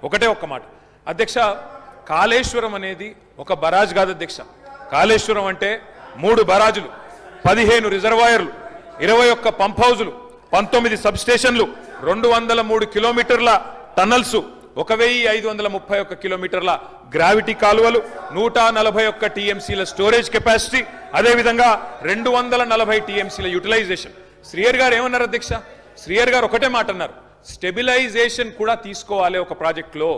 ఒకటే ఒక్క మాట అధ్యక్ష, కాళేశ్వరం అనేది ఒక బరాజ్ కాదు అధ్యక్ష. కాళేశ్వరం అంటే 3 బరాజులు, 15 రిజర్వాయర్లు, 21 పంప్ హౌజులు, 19 సబ్ స్టేషన్లు, 203 కిలోమీటర్ల టన్నల్స్, 1531 కిలోమీటర్ల గ్రావిటీ కాలువలు, 141 టీఎంసీల స్టోరేజ్ కెపాసిటీ, అదేవిధంగా 240 టీఎంసీల యూటిలైజేషన్. శ్రీయర్ గారు ఏమన్నారు అధ్యక్ష? శ్రీయర్ గారు ఒకటే మాట అన్నారు, స్టెబిలైజేషన్ కూడా తీసుకోవాలి ఒక ప్రాజెక్టులో.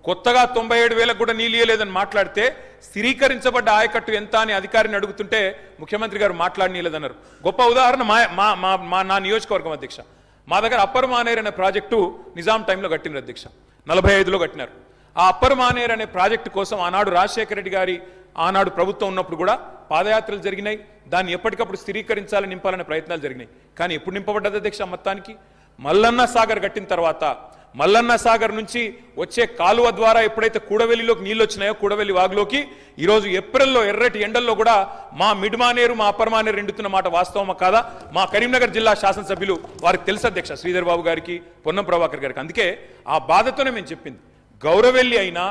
కొత్తగా 97,000 కూడా నీళ్ళు ఇయ్యలేదని మాట్లాడితే స్థిరీకరించబడ్డ ఆయకట్టు ఎంత అని అధికారిని అడుగుతుంటే ముఖ్యమంత్రి గారు మాట్లాడనీయలేదన్నారు. గొప్ప ఉదాహరణ నా నియోజకవర్గం అధ్యక్ష. మా దగ్గర అప్పర్ మానేర్ అనే ప్రాజెక్టు నిజాం టైంలో కట్టినారు అధ్యక్ష, 45లో కట్టినారు. ఆ అప్పర్ మానేర్ అనే ప్రాజెక్టు కోసం ఆనాడు రాజశేఖర రెడ్డి గారి ఆనాడు ప్రభుత్వం ఉన్నప్పుడు కూడా పాదయాత్రలు జరిగినాయి. దాన్ని ఎప్పటికప్పుడు స్థిరీకరించాలని నింపాలనే ప్రయత్నాలు జరిగినాయి. కానీ ఎప్పుడు నింపబడ్డది అధ్యక్ష? మొత్తానికి మల్లన్న సాగర్ కట్టిన తర్వాత మల్లన్న సాగర్ నుంచి వచ్చే కాలువ ద్వారా ఎప్పుడైతే కూడవెల్లిలోకి నీళ్ళు వచ్చినాయో, కూడవెల్లి వాగులోకి ఈరోజు ఏప్రిల్లో ఎర్రటి ఎండల్లో కూడా మా మిడ్ మానేరు మా అప్పర్ మానేరు ఎండుతున్న మాట వాస్తవమా కాదా? మా కరీంనగర్ జిల్లా శాసనసభ్యులు వారికి తెలుసు అధ్యక్ష, శ్రీధర్ బాబు గారికి, పొన్నం ప్రభాకర్ గారికి. అందుకే ఆ బాధతోనే మేము చెప్పింది, గౌరవెల్లి అయినా,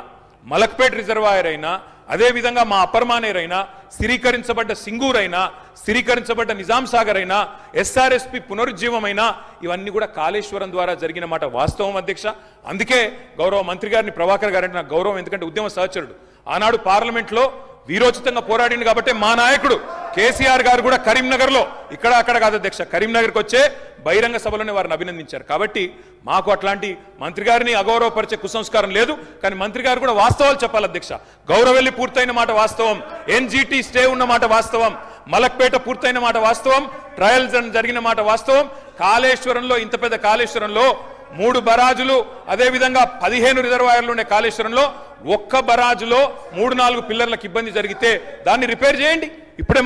మలక్పేట్ రిజర్వాయర్ అయినా, అదేవిధంగా మా అప్పర్ మానేర్ అయినా, స్థిరీకరించబడ్డ సింగూర్ అయినా, స్థిరీకరించబడ్డ నిజాం సాగర్ అయినా, ఎస్ఆర్ఎస్పి పునరుజ్జీవమైనా, ఇవన్నీ కూడా కాళేశ్వరం ద్వారా జరిగిన మాట వాస్తవం అధ్యక్ష. అందుకే గౌరవ మంత్రి గారిని, ప్రభాకర్ గారంటే నాకు గౌరవం, ఎందుకంటే ఉద్యమ సహచరుడు. ఆనాడు పార్లమెంట్లో వీరోచితంగా పోరాడింది కాబట్టి మా నాయకుడు కేసీఆర్ గారు కూడా కరీంనగర్లో, ఇక్కడ అక్కడ కాదు అధ్యక్ష, కరీంనగర్కి వచ్చే బహిరంగ సభలోనే వారిని అభినందించారు. కాబట్టి మాకు అట్లాంటి మంత్రి గారిని అగౌరవపరిచే కుసంస్కారం లేదు. కానీ మంత్రి గారు కూడా వాస్తవాలు చెప్పాలి అధ్యక్ష. గౌరవెల్లి పూర్తయిన మాట వాస్తవం, ఎన్జిటి స్టే ఉన్న మాట వాస్తవం, మలక్పేట పూర్తయిన మాట వాస్తవం, ట్రయల్స్ జరిగిన మాట వాస్తవం. కాళేశ్వరంలో, ఇంత పెద్ద కాళేశ్వరంలో 3 బరాజులు, అదేవిధంగా 15 రిజర్వాయర్లు ఉండే కాళేశ్వరంలో ఒక్క బరాజులో 3-4 పిల్లర్లకు ఇబ్బంది జరిగితే దాన్ని రిపేర్ చేయండి. ఇప్పుడే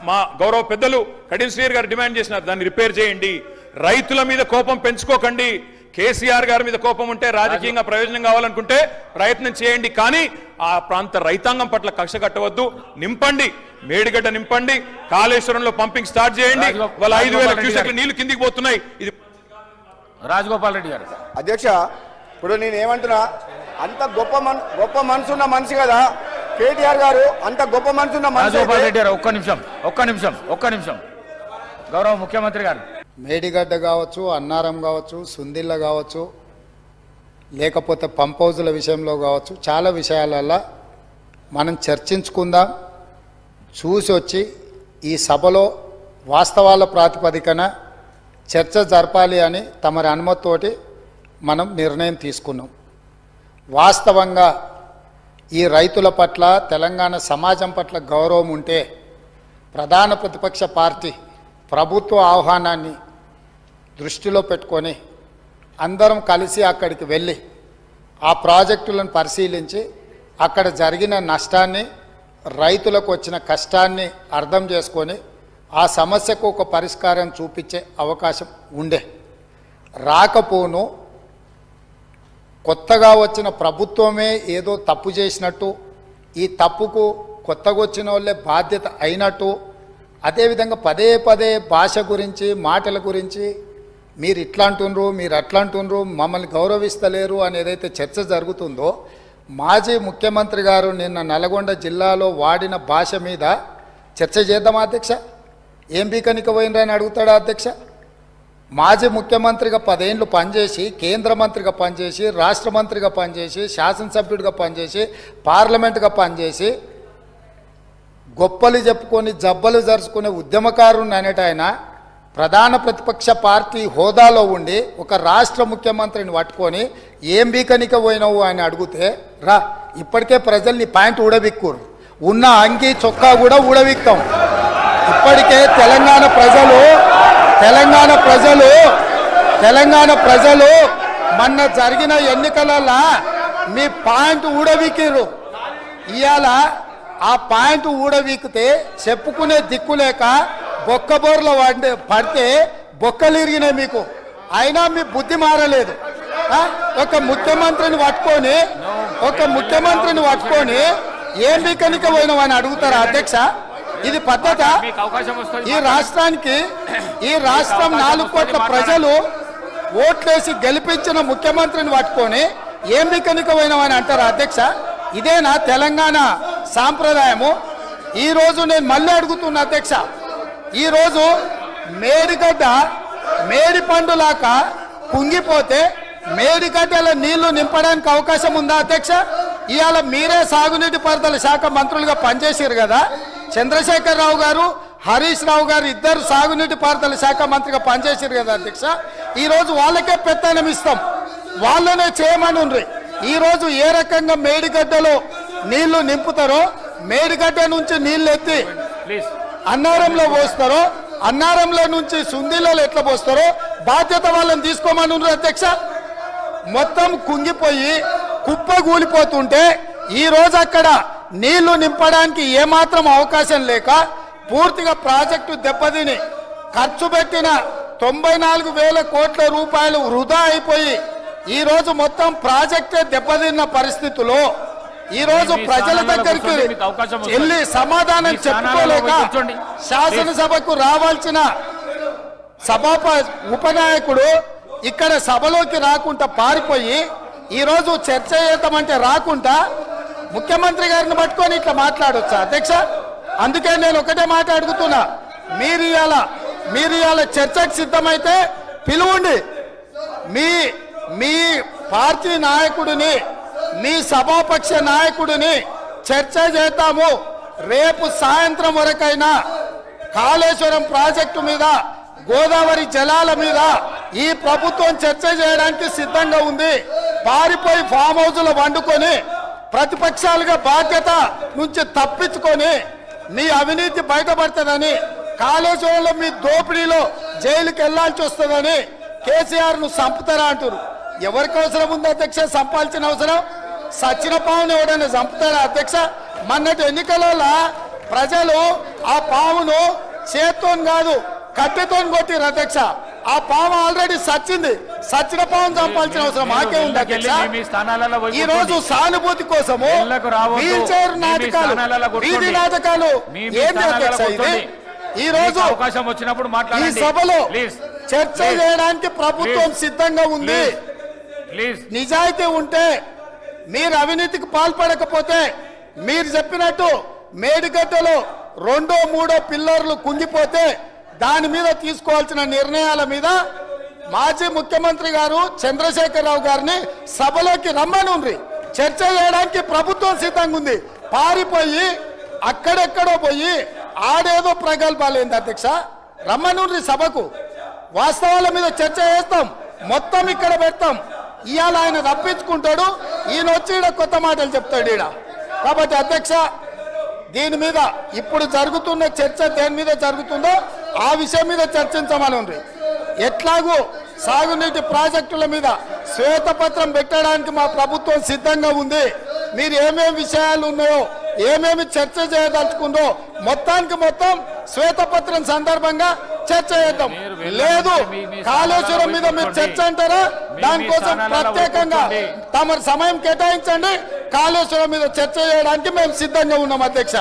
మా గౌరవ పెద్దలు కడియం శ్రీయర్ గారు డిమాండ్ చేసినారు, దాన్ని రిపేర్ చేయండి. రైతుల మీద కోపం పెంచుకోకండి. కేసీఆర్ గారి మీద కోపం ఉంటే, రాజకీయంగా ప్రయోజనం కావాలనుకుంటే ప్రయత్నం చేయండి. కానీ ఆ ప్రాంత రైతాంగం పట్ల కక్ష కట్టవద్దు. నింపండి, మేడిగడ్డ నింపండి, కాళేశ్వరంలో పంపింగ్ స్టార్ట్ చేయండి. వాళ్ళ 5,000 క్యూసెక్ల నీళ్లు కిందికి పోతున్నాయి. ఇది రాజగోపాల్ రెడ్డి గారు. అధ్యక్ష, ఇప్పుడు నేను ఏమంటున్నా, అంత గొప్ప మనసున్న మనిషి కదా కేటీఆర్ గారు, అంత గొప్ప మనసున్న మనిషి. రాజగోపాల్ రెడ్డి గారు ఒక్క నిమిషం గౌరవ ముఖ్యమంత్రి గారు. మేడిగడ్డ కావచ్చు, అన్నారం కావచ్చు, సుందిల్ల కావచ్చు, లేకపోతే పంప్ హౌజుల విషయంలో కావచ్చు, చాలా విషయాలల్లో మనం చర్చించుకుందాం. చూసి వచ్చి ఈ సభలో వాస్తవాల ప్రాతిపదికన చర్చ జరపాలి అని తమరి అనుమతితోటి మనం నిర్ణయం తీసుకున్నాం. వాస్తవంగా ఈ రైతుల పట్ల, తెలంగాణ సమాజం పట్ల గౌరవం ఉంటే ప్రధాన ప్రతిపక్ష పార్టీ ప్రభుత్వ ఆహ్వానాన్ని దృష్టిలో పెట్టుకొని అందరం కలిసి అక్కడికి వెళ్ళి ఆ ప్రాజెక్టులను పరిశీలించి అక్కడ జరిగిన నష్టాన్ని, రైతులకు వచ్చిన కష్టాన్ని అర్థం చేసుకొని ఆ సమస్యకు ఒక పరిష్కారం చూపించే అవకాశం ఉండే. రాకపోను కొత్తగా వచ్చిన ప్రభుత్వమే ఏదో తప్పు చేసినట్టు, ఈ తప్పుకు కొత్తగా వచ్చిన వాళ్ళే బాధ్యత అయినట్టు, అదేవిధంగా పదే పదే భాష గురించి, మాటల గురించి మీరు ఇట్లా అంటున్నారు, మీరు అట్లా అంటున్నారు, మమ్మల్ని గౌరవిస్తలేరు అని ఏదైతే చర్చ జరుగుతుందో, మాజీ ముఖ్యమంత్రి గారు నిన్న నల్గొండ జిల్లాలో వాడిన భాష మీద చర్చ చేద్దామా అధ్యక్ష? ఏం బీకనిక పోయినరని అడుగుతాడా అధ్యక్ష? మాజీ ముఖ్యమంత్రిగా 10 ఏళ్ళు పనిచేసి, కేంద్ర మంత్రిగా పనిచేసి, రాష్ట్ర మంత్రిగా పనిచేసి, శాసనసభ్యుడిగా పనిచేసి, పార్లమెంటుగా పనిచేసి, గొప్పలు చెప్పుకొని జబ్బలు జరుచుకునే ఉద్యమకారుని అనేట ఆయన ప్రధాన ప్రతిపక్ష పార్టీ హోదాలో ఉండి ఒక రాష్ట్ర ముఖ్యమంత్రిని పట్టుకొని ఏం బీకనిక పోయినావు అని అడిగితే, రా ఇప్పటికే ప్రజల్ని ప్యాంట్ ఊడబిక్కురు, ఉన్న అంగి చొక్కా కూడా ఊడబిక్తాం. ఇప్పటికే తెలంగాణ ప్రజలు మొన్న జరిగిన ఎన్నికలలో మీ పాయింట్ ఊడబిక్కిరు. ఇవాళ ఆ పాయింట్ ఊడబీకితే చెప్పుకునే దిక్కులేక బొక్కబోర్లో పడితే బొక్కలు ఇరిగినాయి మీకు. అయినా మీ బుద్ధి మారలేదు. ఒక ముఖ్యమంత్రిని పట్టుకొని ఏం బీకనిక పోయినావని అడుగుతారా అధ్యక్ష? ఇది పద్ధత? ఈ రాష్ట్రం 4 కోట్ల ప్రజలు ఓట్లేసి గెలిపించిన ముఖ్యమంత్రిని పట్టుకొని ఏం దిక్కనికపోయినామని అంటారా అధ్యక్ష? ఇదేనా తెలంగాణ సాంప్రదాయము? ఈరోజు నేను మళ్ళీ అడుగుతున్నా అధ్యక్ష, ఈరోజు మేడిగడ్డ మేడి పండులాక కుంగిపోతే మేడిగడ్డల నీళ్లు నింపడానికి అవకాశం ఉందా అధ్యక్ష? ఇవాళ మీరే సాగునీటి పారుదల శాఖ మంత్రులుగా పనిచేసారు కదా, చంద్రశేఖరరావు గారు హరీష్ రావు గారు ఇద్దరు సాగునీటి పారుదల శాఖ మంత్రిగా పనిచేసారు కదా అధ్యక్ష. ఈరోజు వాళ్ళకే పెత్తనం ఇస్తాం, వాళ్ళనే చేయమని ఉండ్రి. ఈరోజు ఏ రకంగా మేడిగడ్డలో నీళ్లు నింపుతారో, మేడిగడ్డ నుంచి నీళ్లు ఎత్తి అన్నారంలో పోస్తారో, అన్నారంలో నుంచి సుందీలలో ఎట్లా పోస్తారో బాధ్యత వాళ్ళని తీసుకోమని ఉండ్రి అధ్యక్ష. మొత్తం కుంగిపోయి కుప్ప కూలిపోతుంటే ఈ రోజు అక్కడ నీళ్లు నింపడానికి ఏమాత్రం అవకాశం లేక పూర్తిగా ప్రాజెక్టు దెబ్బతిని ఖర్చు పెట్టిన 94,000 కోట్ల రూపాయలు వృధా అయిపోయి ఈ రోజు మొత్తం ప్రాజెక్టే దెబ్బతిన్న పరిస్థితుల్లో ఈ రోజు ప్రజల దగ్గరికి వెళ్ళి సమాధానం చెప్పుకోలేక శాసనసభకు రావాల్సిన ఉపనాయకుడు ఇక్కడ సభలోకి రాకుండా పారిపోయి ఈ రోజు చర్చ చేద్దామంటే రాకుండా ముఖ్యమంత్రి గారిని పట్టుకొని ఇట్లా మాట్లాడొచ్చా అధ్యక్ష? అందుకే నేను ఒకటే మాట అడుగుతున్నా, మీరు ఇవాళ చర్చకు సిద్ధమైతే పిలువండి, మీ పార్టీ నాయకుడిని, మీ సభాపక్ష నాయకుడిని చర్చ చేద్దాము. రేపు సాయంత్రం వరకైనా కాళేశ్వరం ప్రాజెక్టు మీద, గోదావరి జలాల మీద ఈ ప్రభుత్వం చర్చ చేయడానికి సిద్ధంగా ఉంది. పారిపోయి ఫామ్ హౌస్లో వండుకొని ప్రతిపక్షాలుగా బాధ్యత నుంచి తప్పించుకొని మీ అవినీతి బయటపడుతుందని, కాళేశ్వరంలో మీ దోపిడీలో జైలుకి వెళ్లాల్సి వస్తుందని కేసీఆర్ ను చంపుతారా అంటారు. ఎవరికి అవసరం ఉంది అధ్యక్ష చంపాల్సిన అవసరం? సచిన పావును ఎవడైనా చంపుతారా అధ్యక్ష? మొన్నటి ఎన్నికలలో ప్రజలు ఆ పావును చేత్తో కాదు కట్టెతో కొట్టిరు అధ్యక్ష. ఆ పాము ఆల్రెడీ సచ్చింది, సచిన పావును చంపాల్సిన అవసరం మాకే ఉంది అధ్యక్ష. ఈ రోజు సానుభూతి కోసము వీల్ చైర్ నాటకాలు, వీధి నాటకాలు ఏంటి అధ్యక్ష? ఇది ఈ రోజు అవకాశం వచ్చినప్పుడు ఈ సభలో చర్చ చేయడానికి ప్రభుత్వం సిద్ధంగా ఉంది. నిజాయితీ ఉంటే, మీరు అవినీతికి పాల్పడకపోతే, మీరు చెప్పినట్టు మేడిగడ్డలో 2, 3 పిల్లర్లు కుంగిపోతే దాని మీద తీసుకోవాల్సిన నిర్ణయాల మీద మాజీ ముఖ్యమంత్రి గారు చంద్రశేఖరరావు గారిని సభలోకి రమ్మనుండ్రి. చర్చ చేయడానికి ప్రభుత్వం సిద్ధంగా ఉంది. పారిపోయి అక్కడెక్కడో పోయి ఆడేదో ప్రగల్భాలేంది అధ్యక్ష? రమ్మనుండ్రి సభకు, వాస్తవాల మీద చర్చ చేస్తాం, మొత్తం ఇక్కడ పెడతాం. ఇవాళ ఆయన తప్పించుకుంటాడు, ఈయన వచ్చి ఈడ కొత్త మాటలు చెప్తాడు ఈడ. కాబట్టి అధ్యక్ష, దీని మీద ఇప్పుడు జరుగుతున్న చర్చ దేని మీద జరుగుతుందో ఆ విషయం మీద చర్చించమని ఉంది. ఎట్లాగూ సాగునీటి ప్రాజెక్టుల మీద శ్వేతపత్రం పెట్టడానికి మా ప్రభుత్వం సిద్ధంగా ఉంది. మీరు ఏమేమి విషయాలు ఉన్నాయో, ఏమేమి చర్చ చేయదలుచుకుందో మొత్తానికి మొత్తం శ్వేతపత్రం సందర్భంగా చర్చ చేద్దాం. లేదు కాళేశ్వరం మీద మీరు చర్చ అంటారా? దానికోసం ప్రత్యేకంగా తమ సమయం కేటాయించండి. కాళేశ్వరం మీద చర్చ చేయడానికి మేము సిద్ధంగా ఉన్నాం అధ్యక్ష.